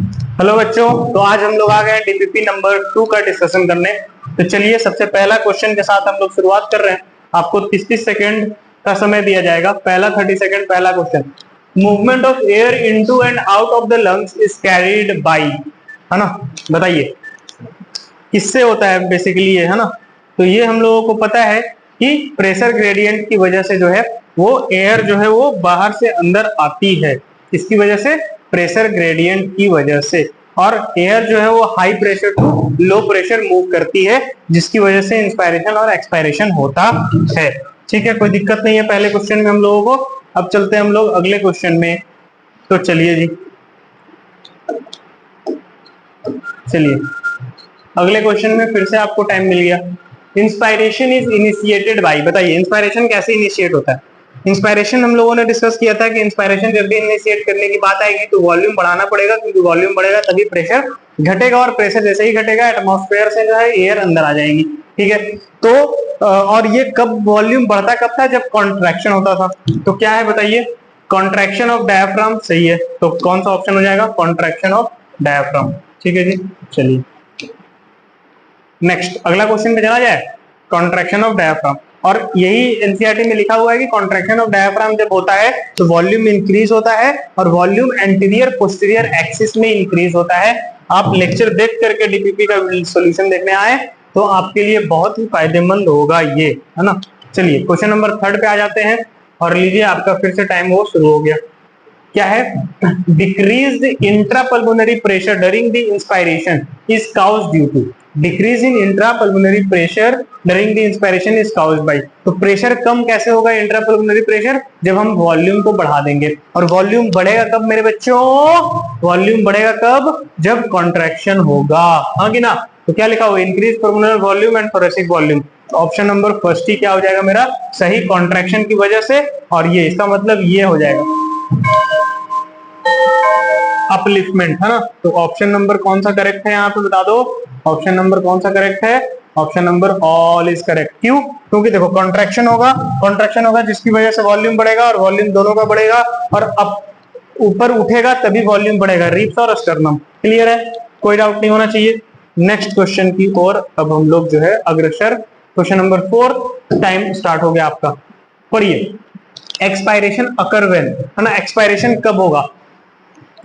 Hello बच्चों, तो आज हम लोग आ गए डीपीपी नंबर 2 का डिस्कशन करने। तो चलिए सबसे पहला क्वेश्चन के साथ हम लोग शुरुआत कर रहे हैं। आपको 30 सेकेंड का समय दिया जाएगा। पहला 30 सेकेंड, पहला question. Movement of air into and out of the lungs is carried by, है ना। बताइए किससे होता है बेसिकली ये, है ना। तो ये हम लोगों को पता है कि प्रेशर ग्रेडियंट की वजह से जो है वो एयर जो है वो बाहर से अंदर आती है। इसकी वजह से प्रेशर ग्रेडियंट की वजह से, और एयर जो है वो high pressure to low pressure move करती है, जिसकी वजह से इंस्पायरेशन और एक्सपायरेशन होता है। ठीक है, कोई दिक्कत नहीं है पहले क्वेश्चन में हम लोगों को। अब चलते हैं हम लोग अगले क्वेश्चन में। तो चलिए जी, चलिए अगले क्वेश्चन में फिर से आपको टाइम मिल गया। इंस्पायरेशन इज इनिशिएटेड बाई, बताइए इंस्पायरेशन कैसे इनिशिएट होता है। इंस्पायरेशन हम लोगों ने डिस्कस किया था कि इंस्पायरेशन जब भी इनिशिएट करने की बात आएगी तो वॉल्यूम बढ़ाना पड़ेगा, क्योंकि वॉल्यूम बढ़ेगा तभी प्रेशर घटेगा, और प्रेशर जैसे ही घटेगा एटमॉस्फेयर से जो है एयर अंदर आ जाएगी। ठीक है, तो और ये कब वॉल्यूम बढ़ता कब था, जब कॉन्ट्रैक्शन होता था। तो क्या है बताइए, कॉन्ट्रैक्शन ऑफ डायफ्राम। सही है, तो कौन सा ऑप्शन हो जाएगा, कॉन्ट्रैक्शन ऑफ डायफ्राम। ठीक है जी, चलिए नेक्स्ट अगला क्वेश्चन पे चला जाए। कॉन्ट्रैक्शन ऑफ डायफ्राम, और यही एनसीईआरटी में लिखा हुआ है कि कॉन्ट्रैक्शन ऑफ डायफ्राम जब होता है तो वॉल्यूम इंक्रीज होता है, और वॉल्यूम एंटीरियर पोस्टीरियर एक्सिस में इंक्रीज होता है। आप लेक्चर देख करके डीपीपी का सॉल्यूशन देखने आए तो आपके लिए बहुत ही फायदेमंद होगा ये, है ना। चलिए क्वेश्चन नंबर 3 पे आ जाते हैं, और लीजिए आपका फिर से टाइम वो शुरू हो गया। क्या है, decrease intrapulmonary pressure during the inspiration is caused due to, decrease in intrapulmonary pressure during the inspiration is caused by. तो प्रेशर कम कैसे होगा इंट्रापल्मोनरी प्रेशर, जब हम वॉल्यूम को बढ़ा देंगे। और वॉल्यूम बढ़ेगा कब मेरे बच्चों, वॉल्यूम बढ़ेगा कब, जब कॉन्ट्रैक्शन होगा, हाँ कि ना। तो क्या लिखा हुआ, increase pulmonary volume and thoracic volume. Option number first ही क्या हो जाएगा मेरा सही, कॉन्ट्रैक्शन की वजह से। और ये इसका मतलब ये हो जाएगा अपलिफ्टमेंट, है ना। तो ऑप्शन नंबर कौन सा करेक्ट है यहाँ पे बता दो, ऑप्शन नंबर कौन सा करेक्ट है, option number all is correct. क्यों, क्योंकि देखो कॉन्ट्रैक्शन होगा जिसकी वजह से वॉल्यूम बढ़ेगा, और वॉल्यूम दोनों का बढ़ेगा, और अब ऊपर उठेगा तभी वॉल्यूम बढ़ेगा, रिब्स और स्टर्नम। क्लियर है, कोई डाउट नहीं होना चाहिए। नेक्स्ट क्वेश्चन की ओर अब हम लोग जो है अग्रसर। क्वेश्चन नंबर 4, टाइम स्टार्ट हो गया आपका। पढ़िए, एक्सपायरेशन अकर व्हेन, है ना। एक्सपायरेशन कब होगा,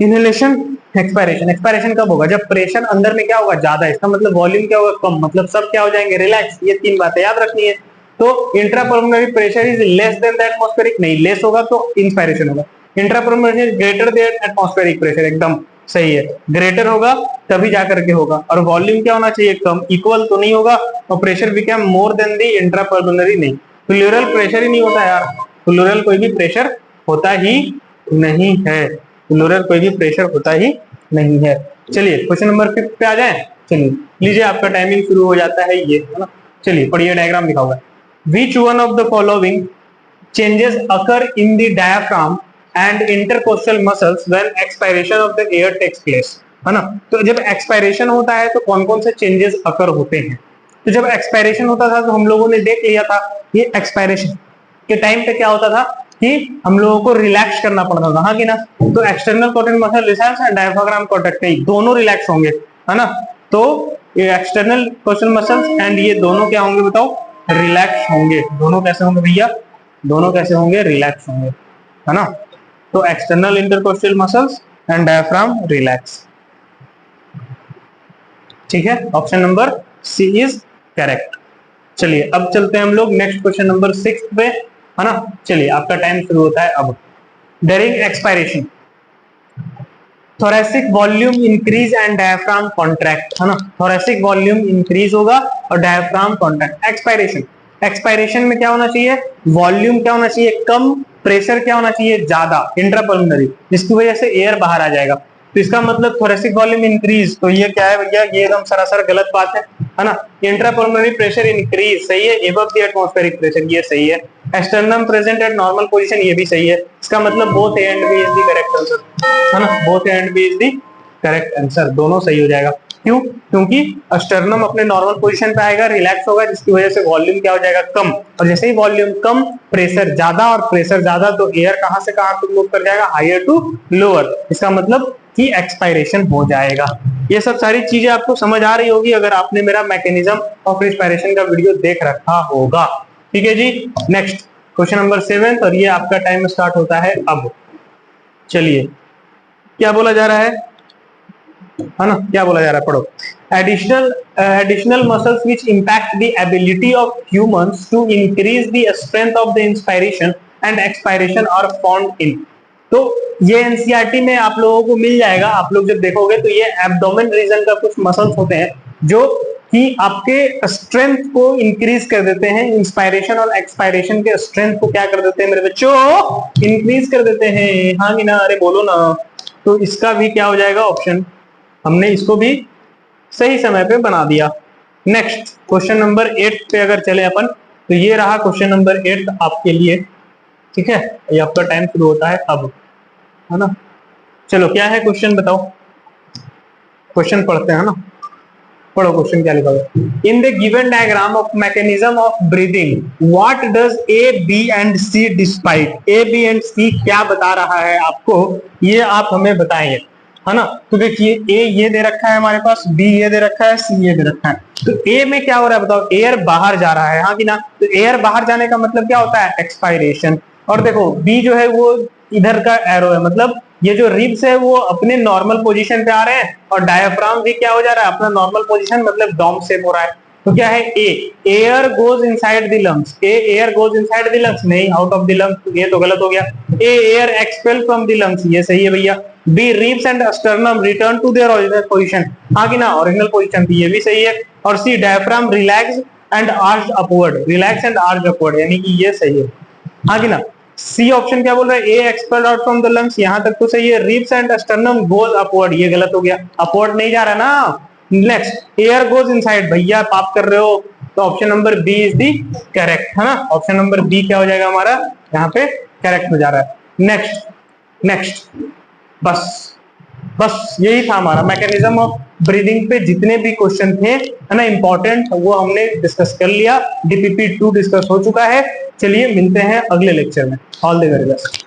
इनहेलेशन एक्सपायरेशन। एक्सपायरेशन कब होगा, जब प्रेशर अंदर में क्या होगा ज्यादा, इसका मतलब वॉल्यूम क्या होगा कम, मतलब सब क्या हो जाएंगे रिलैक्स। ये 3 बातें याद रखनी है। तो intrapulmonary pressure is less than the atmospheric, नहीं लेस होगा तो इंस्पायरेशन होगा। Intrapulmonary is greater than atmospheric pressure, एकदम सही है, ग्रेटर होगा तभी जाकर के होगा। और वॉल्यूम क्या होना चाहिए, कम, इक्वल तो नहीं होगा। और pressure become more than the intrapulmonary, नहीं। प्लूरल प्रेशर ही नहीं होता यार, प्लूरल कोई भी प्रेशर होता ही नहीं है, प्लूरल कोई भी प्रेशर होता ही नहीं है। चलिए क्वेश्चन नंबर 5 पे आ जाए। चलिए लीजिए आपका टाइमिंग शुरू हो जाता है ये, है ना। चलिए पढ़िए, डायग्राम लिखा हुआ है। Which one of the following changes occur in the diaphragm and intercostal muscles when expiration of the air takes place, है ना। तो जब एक्सपायरेशन होता है तो कौन कौन से चेंजेस अकर होते हैं। तो जब एक्सपायरेशन होता था तो हम लोगों ने देख लिया था, ये एक्सपायरेशन के टाइम पे क्या होता था कि हम लोगों को रिलैक्स करना पड़ता था, हाँ कि ना। तो external coated muscle relax and diaphragm contractile दोनों रिलैक्स होंगे, है ना। तो ये एक्सटर्नल कोस्टल मसल्स एंड ये दोनों क्या होंगे बताओ, रिलैक्स होंगे। दोनों कैसे होंगे भैया, दोनों कैसे होंगे, रिलैक्स होंगे, है ना। तो external intercostal muscles and diaphragm relax. ठीक है, option number C is correct. चलिए अब चलते हैं हम लोग नेक्स्ट क्वेश्चन नंबर 6 पे, है ना। चलिए आपका टाइम शुरू होता है अब। During expiration thoracic volume increase and diaphragm contract, है ना। थोरेसिक वॉल्यूम इंक्रीज होगा और डायफ्राम कॉन्ट्रैक्ट। एक्सपायरेशन, एक्सपायरेशन में क्या होना चाहिए, वॉल्यूम क्या होना चाहिए कम, प्रेशर क्या होना चाहिए ज्यादा इंट्रापल्मोनरी, जिसकी वजह से एयर बाहर आ जाएगा। तो इसका मतलब थोरेसिक वॉल्यूम इंक्रीज, तो ये क्या है भैया, ये एकदम सरासर गलत बात है ना। इंट्रापल्मोनरी प्रेशर इंक्रीज सही है, एबव द एटमॉस्फेरिक प्रेशर ये सही है। Sternum present at normal position ये भी सही है। इसका मतलब both A and B is the correct answer, है ना। Both A and B is the correct answer, दोनों सही हो जाएगा। क्यों? क्योंकि स्टर्नम अपने नॉर्मल पोजीशन पे आएगा, रिलैक्स होगा, जिसकी वजह से वॉल्यूम क्या हो जाएगा, कम। और जैसे ही वॉल्यूम कम, प्रेशर ज्यादा, और प्रेशर ज्यादा तो एयर कहां से कहां तक मूव कर जाएगा, हायर टू लोअर। इसका मतलब कि एक्सपायरेशन हो जाएगा। ये सब सारी चीजें आपको समझ आ रही होगी अगर आपने मेरा मैकेनिज्म ऑफ रिस्पायरेशन का वीडियो देख रखा होगा। ठीक है जी। नेक्स्ट क्वेश्चन नंबर 7, और ये आपका टाइम स्टार्ट होता है अब। चलिए, क्या बोला जा रहा है ना, क्या बोला जा रहा है, पढ़ो। Additional muscles which impact the ability of humans to increase the strength of the inspiration and expiration are found in. तो ये एनसीईआरटी में आप लोगों को मिल जाएगा। आप लोग जब देखोगे तो ये एब्डोमेन रीजन का कुछ मसल्स होते हैं जो कि आपके स्ट्रेंथ को इंक्रीज कर देते हैं, इंस्पायरेशन और एक्सपायरेशन के स्ट्रेंथ को क्या कर देते हैं मेरे बच्चों, इंक्रीज कर देते हैं। हाँ कि ना, अरे बोलो ना। तो इसका भी क्या हो जाएगा ऑप्शन, हमने इसको भी सही समय पे बना दिया। नेक्स्ट क्वेश्चन नंबर 8 पे अगर चले अपन, तो ये रहा क्वेश्चन नंबर 8 आपके लिए। ठीक है, ये आपका टाइम शुरू होता है अब, है ना। चलो, क्या है क्वेश्चन बताओ, क्वेश्चन पढ़ते हैं ना। पढ़ो क्वेश्चन क्या लिखा है। In the given diagram of mechanism of breathing what does A B and C despite. A B and C क्या बता रहा है आपको, ये आप हमें बताएंगे, है ना। तो देखिए, ए ये दे रखा है हमारे पास, बी ये दे रखा है, सी ये दे रखा है। तो ए में क्या हो रहा है बताओ, एयर बाहर जा रहा है, हाँ कि ना। तो एयर बाहर जाने का मतलब क्या होता है, एक्सपायरेशन। और देखो बी जो है वो इधर का एरो है, मतलब ये जो रिब्स है वो अपने नॉर्मल पोजीशन पे आ रहे हैं, और डायफ्राम भी क्या हो जा रहा है, अपना नॉर्मल पोजीशन, मतलब डॉम शेप हो रहा है। तो क्या है, A air goes inside the lungs, A air goes inside the lungs, नहीं, आउट ऑफ द लंग्स, ये तो गलत हो गया। A air expel from the lungs, ये सही है भैया। B ribs and sternum return to their original position, हाँ कि ना, ओरिजिनल पोजीशन थी, ये भी सही है। और C diaphragm relax and arch upward, relax and arch upward, यानी कि ये सही है, हाँ कि ना। सी ऑप्शन क्या बोल रहा है, A expelled out from the lungs, यहां तक तो सही है। Ribs and sternum goes upward, ये गलत हो गया, अपवर्ड नहीं जा रहा ना। नेक्स्ट, एयर गोज इनसाइड, भैया पाप कर रहे हो। तो option number B is the correct, है ना। ऑप्शन नंबर बी क्या हो जाएगा हमारा, यहाँ पे करेक्ट हो जा रहा है। नेक्स्ट नेक्स्ट, बस बस यही था हमारा मैकेनिज्म ऑफ ब्रीदिंग पे जितने भी क्वेश्चन थे, है ना, इंपॉर्टेंट, वो हमने डिस्कस कर लिया। DPP 2 डिस्कस हो चुका है। चलिए मिलते हैं अगले लेक्चर में। All the very best.